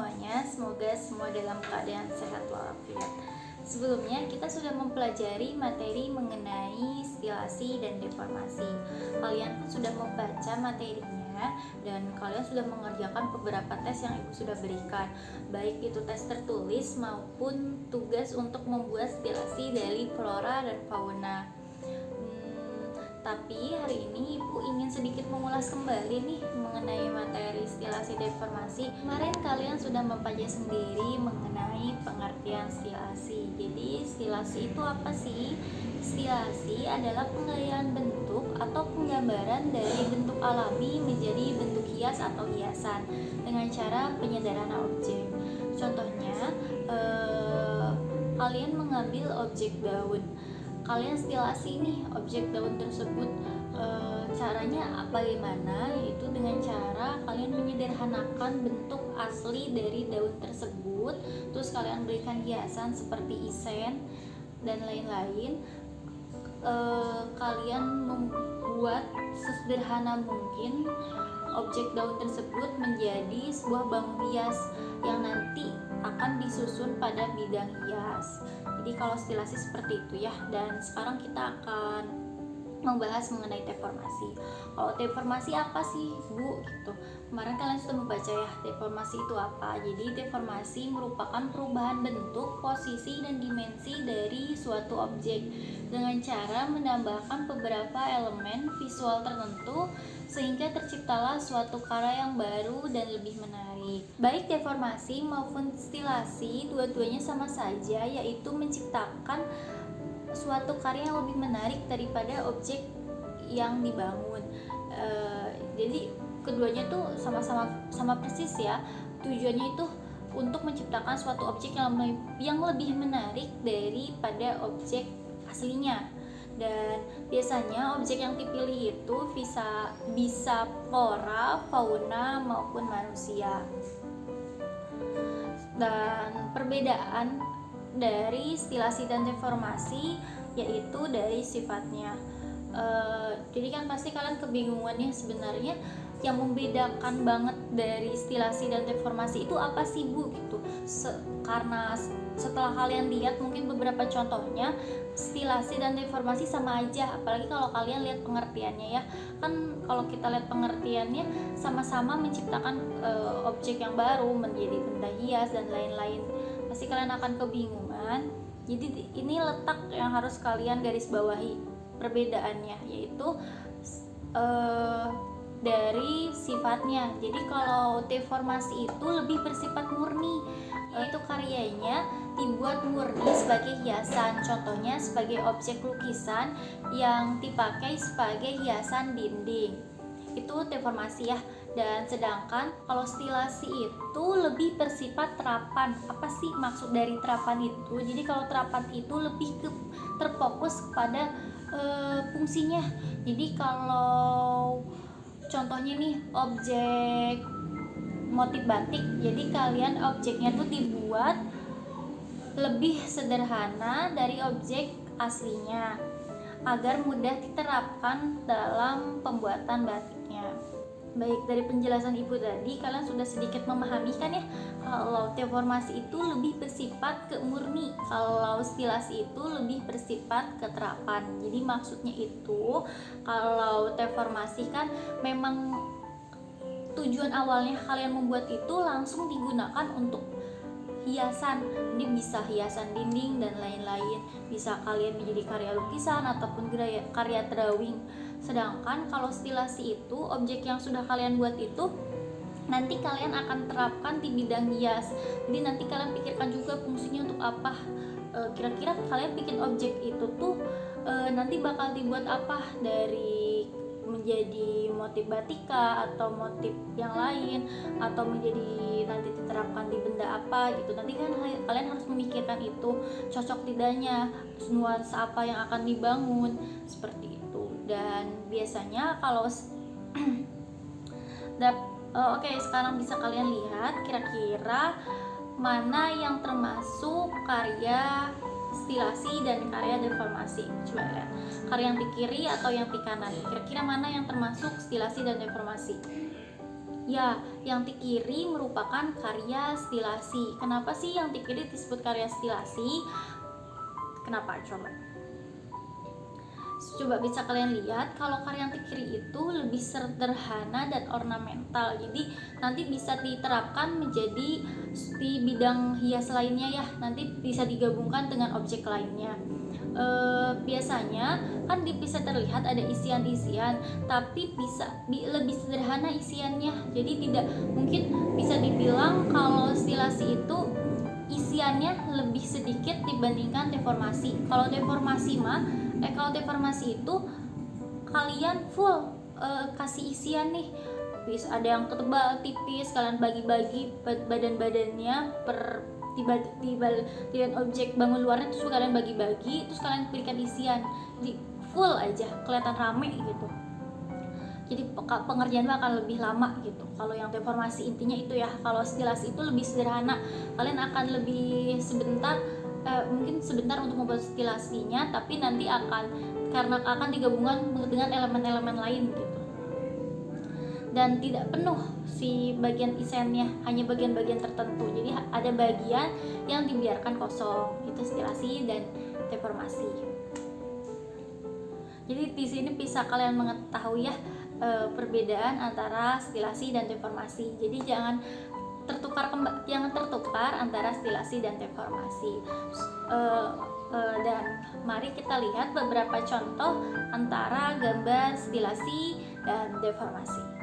semuanya, semoga semua dalam keadaan sehat walafiat. Sebelumnya kita sudah mempelajari materi mengenai stilasi dan deformasi. Kalian pun sudah membaca materinya dan kalian sudah mengerjakan beberapa tes yang Ibu sudah berikan, baik itu tes tertulis maupun tugas untuk membuat stilasi dari flora dan fauna. Tapi hari ini Ibu ingin sedikit mengulas kembali nih mengenai materi stilasi deformasi. Kemarin kalian sudah mempelajari sendiri mengenai pengertian stilasi. Jadi stilasi itu apa sih? Stilasi adalah penggayaan bentuk atau penggambaran dari bentuk alami menjadi bentuk hias atau hiasan dengan cara penyederhanaan objek. Contohnya, kalian mengambil objek daun. Kalian stilasi nih objek daun tersebut, caranya bagaimana? Yaitu dengan cara kalian menyederhanakan bentuk asli dari daun tersebut, terus kalian berikan hiasan seperti isen dan lain-lain. Kalian membuat sesederhana mungkin objek daun tersebut menjadi sebuah bangun hias yang nanti akan disusun pada bidang hias. Jadi kalau stilasi seperti itu ya. Dan sekarang kita akan membahas mengenai deformasi. Kalau deformasi apa sih, Bu? Gitu. Kemarin kalian sudah membaca ya, deformasi itu apa? Jadi deformasi merupakan perubahan bentuk, posisi, dan dimensi dari suatu objek dengan cara menambahkan beberapa elemen visual tertentu sehingga terciptalah suatu karya yang baru dan lebih menarik. Baik deformasi maupun stilasi, dua-duanya sama saja, yaitu menciptakan suatu karya yang lebih menarik daripada objek yang dibangun. Jadi keduanya tuh sama persis ya. Tujuannya itu untuk menciptakan suatu objek yang lebih menarik daripada objek aslinya. Dan biasanya objek yang dipilih itu bisa flora, fauna maupun manusia. Dan perbedaan dari stilasi dan deformasi yaitu dari sifatnya. Jadi kan pasti kalian kebingungan ya, sebenarnya yang membedakan banget dari stilasi dan deformasi itu apa sih, Bu? Gitu. Karena setelah kalian lihat mungkin beberapa contohnya, stilasi dan deformasi sama aja, apalagi kalau kalian lihat pengertiannya ya. Kan kalau kita lihat pengertiannya sama-sama menciptakan objek yang baru menjadi benda hias dan lain-lain. Pasti kalian akan kebingungan. Jadi ini letak yang harus kalian garis bawahi perbedaannya, yaitu dari sifatnya. Jadi kalau deformasi itu lebih bersifat murni, yaitu karyanya dibuat murni sebagai hiasan, contohnya sebagai objek lukisan yang dipakai sebagai hiasan dinding. Itu deformasi ya. Dan sedangkan kalau stilasi itu lebih bersifat terapan. Apa sih maksud dari terapan itu? Jadi kalau terapan itu lebih terfokus kepada fungsinya. Jadi kalau contohnya nih objek motif batik, jadi kalian objeknya tuh dibuat lebih sederhana dari objek aslinya agar mudah diterapkan dalam pembuatan batiknya. Baik, dari penjelasan Ibu tadi kalian sudah sedikit memahami kan ya, kalau deformasi itu lebih bersifat ke murni, kalau stilasi itu lebih bersifat ke terapan. Jadi maksudnya itu kalau deformasi kan memang tujuan awalnya kalian membuat itu langsung digunakan untuk hiasan. Jadi bisa hiasan dinding dan lain-lain, bisa kalian menjadi karya lukisan ataupun karya drawing. Sedangkan kalau stilasi itu objek yang sudah kalian buat itu nanti kalian akan terapkan di bidang hias. Jadi nanti kalian pikirkan juga fungsinya untuk apa. Kira-kira kalian bikin objek itu tuh nanti bakal dibuat apa, dari menjadi motif batika atau motif yang lain, atau menjadi nanti diterapkan di benda apa gitu. Nanti kan kalian harus memikirkan itu cocok tidaknya, nuansa apa yang akan dibangun, seperti itu. Dan biasanya kalau oke, sekarang bisa kalian lihat kira-kira mana yang termasuk karya stilasi dan karya deformasi. Coba lihat, karya yang di kiri atau yang di kanan, kira-kira mana yang termasuk stilasi dan deformasi? Ya, yang di kiri merupakan karya stilasi. Kenapa sih yang di kiri disebut karya stilasi? Kenapa? Coba bisa kalian lihat, kalau karya yang di kiri itu lebih sederhana dan ornamental. Jadi nanti bisa diterapkan menjadi di bidang hias lainnya ya. Nanti bisa digabungkan dengan objek lainnya. Biasanya kan bisa terlihat ada isian-isian, tapi bisa lebih sederhana isiannya. Jadi tidak mungkin bisa dibilang kalau stilasi itu isiannya lebih sedikit dibandingkan deformasi. Kalau deformasi itu kalian full kasih isian nih. Bisa ada yang tebal, tipis, kalian bagi-bagi badan-badannya per di objek bangun luarnya, terus kalian bagi-bagi, terus kalian berikan isian di full aja, kelihatan rame gitu. Jadi pengerjaan akan lebih lama gitu. Kalau yang deformasi intinya itu ya. Kalau stilasi itu lebih sederhana, kalian akan lebih sebentar, mungkin sebentar untuk membuat stilasinya, tapi nanti karena akan digabungkan dengan elemen-elemen lain gitu. Dan tidak penuh si bagian isennya, hanya bagian-bagian tertentu. Jadi ada bagian yang dibiarkan kosong, itu stilasi dan deformasi. Jadi di sini bisa kalian mengetahui ya perbedaan antara stilasi dan deformasi. Jadi jangan tertukar antara stilasi dan deformasi. Dan mari kita lihat beberapa contoh antara gambar stilasi dan deformasi.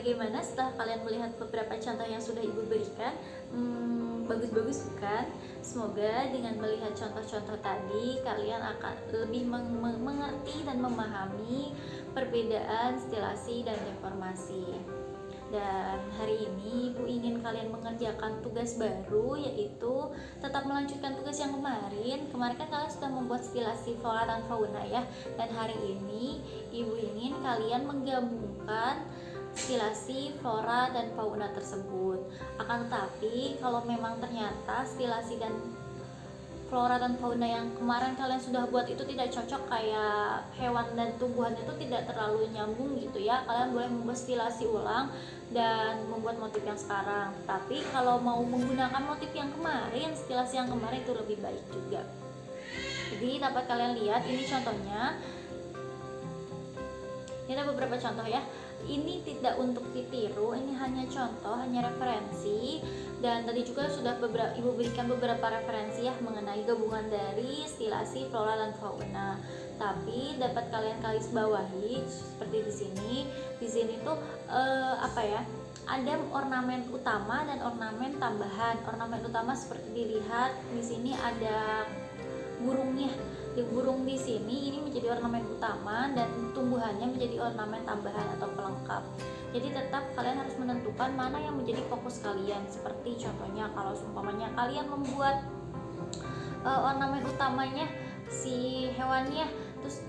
Bagaimana setelah kalian melihat beberapa contoh yang sudah Ibu berikan? Bagus-bagus bukan? Semoga dengan melihat contoh-contoh tadi kalian akan lebih mengerti dan memahami perbedaan stilasi dan deformasi. Dan hari ini Ibu ingin kalian mengerjakan tugas baru, yaitu tetap melanjutkan tugas yang kemarin. Kemarin kan kalian sudah membuat stilasi flora dan fauna ya. Dan hari ini Ibu ingin kalian menggabungkan stilasi flora dan fauna tersebut. Akan tetapi kalau memang ternyata stilasi dan flora dan fauna yang kemarin kalian sudah buat itu tidak cocok, kayak hewan dan tumbuhan itu tidak terlalu nyambung gitu ya, kalian boleh membuat stilasi ulang dan membuat motif yang sekarang. Tapi kalau mau menggunakan motif yang kemarin, stilasi yang kemarin itu lebih baik juga. Jadi dapat kalian lihat ini contohnya. Ini ada beberapa contoh ya. Ini tidak untuk ditiru, ini hanya contoh, hanya referensi. Dan tadi juga sudah Ibu berikan beberapa referensi ya mengenai gabungan dari stilasi flora dan fauna. Tapi dapat kalian garis bawahi seperti di sini. Di sini tuh ada ornamen utama dan ornamen tambahan. Ornamen utama seperti dilihat di sini ada burungnya. Burung di sini ini menjadi ornamen utama dan tumbuhannya menjadi ornamen tambahan atau pelengkap. Jadi tetap kalian harus menentukan mana yang menjadi fokus kalian. Seperti contohnya kalau seumpamanya kalian membuat ornamen utamanya si hewannya, terus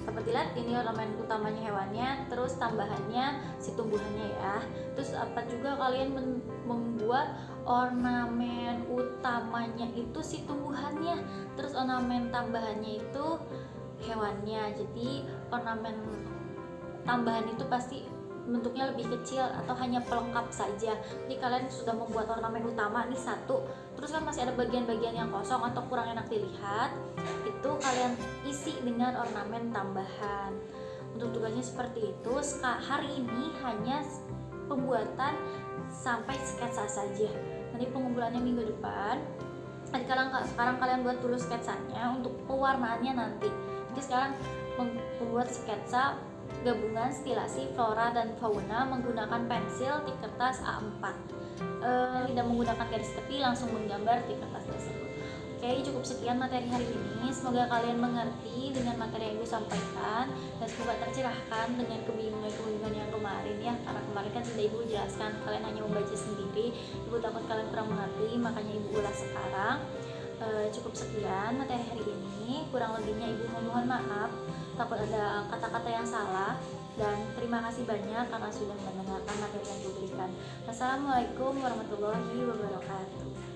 seperti lihat ini ornamen utamanya hewannya, terus tambahannya si tumbuhannya ya. Terus apa juga kalian membuat ornamen utamanya itu si tumbuhannya, terus ornamen tambahannya itu hewannya. Jadi ornamen tambahan itu pasti bentuknya lebih kecil atau hanya pelengkap saja. Jadi kalian sudah membuat ornamen utama nih satu, terus kan masih ada bagian-bagian yang kosong atau kurang enak dilihat, itu kalian isi dengan ornamen tambahan. Untuk tugasnya seperti itu. Hari ini hanya pembuatan sampai sketsa saja. Nanti pengumpulannya minggu depan. Sekarang kalian buat dulu sketsanya, untuk pewarnaannya nanti. Jadi sekarang membuat sketsa gabungan stilasi flora dan fauna menggunakan pensil di kertas A4. Tidak menggunakan garis tepi, langsung menggambar di kertas tersebut. Oke, cukup sekian materi hari ini. Semoga kalian mengerti dengan materi yang Ibu sampaikan dan semoga tercerahkan dengan kebingungan yang kemarin ya. Karena kemarin kan sudah Ibu jelaskan, kalian hanya membaca sendiri. Ibu takut kalian kurang mengerti, makanya Ibu ulas sekarang. Cukup sekian materi hari ini. Kurang lebihnya Ibu memohon maaf, takut ada kata-kata yang salah. Dan terima kasih banyak karena sudah mendengarkan materi yang Ibu berikan. Wassalamualaikum warahmatullahi wabarakatuh.